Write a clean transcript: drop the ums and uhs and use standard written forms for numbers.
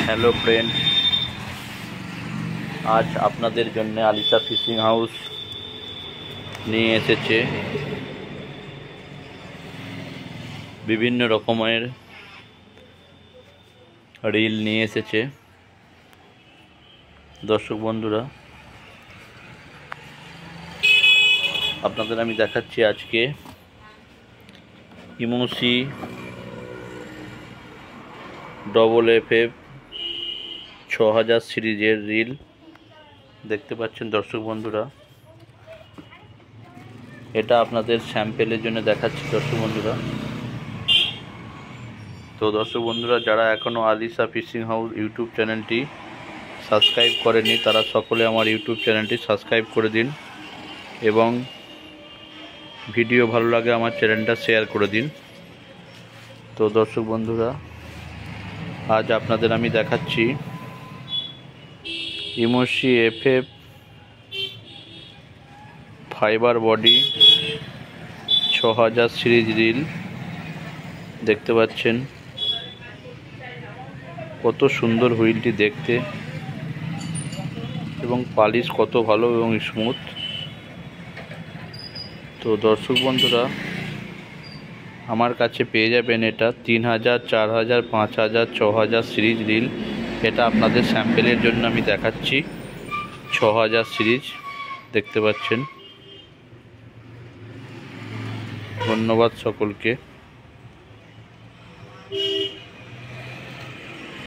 Hello friend, আজ আপনাদের জন্য আলিশা ফিশিং হাউস নিয়ে এসেছে বিভিন্ন রকমের রিল নিয়ে এসেছে। দর্শক বন্ধুরা, আপনাদের আমি দেখাচ্ছি আজকে ইমোসি FF 6000 সিরিজের রিল দেখতে পাচ্ছেন। দর্শক বন্ধুরা, এটা আপনাদের স্যাম্পেলের জন্য দেখাচ্ছি দর্শক বন্ধুরা। তো দর্শক বন্ধুরা, যারা এখনও আলিশা ফিশিং হাউস ইউটিউব চ্যানেলটি সাবস্ক্রাইব করেনি তারা সকলে আমার ইউটিউব চ্যানেলটি সাবস্ক্রাইব করে দিন এবং ভিডিও ভালো লাগে আমার চ্যানেলটা শেয়ার করে দিন। তো দর্শক বন্ধুরা, আজ আপনাদের আমি দেখাচ্ছি ইমোসি FF fibre body 6000 series reel দেখতে পাচ্ছেন। কত সুন্দর হুইলটি দেখতে এবং পালিশ কত ভালো এবং স্মুথ। তো দর্শক বন্ধুরা, আমার কাছে পেয়ে যাবেন এটা 3000, 4000, 5000, 6000 সিরিজ রিল। এটা আপনাদের স্যাম্পেলের জন্য আমি দেখাচ্ছি 6000 সিরিজ দেখতে পাচ্ছেন। ধন্যবাদ সকলকে।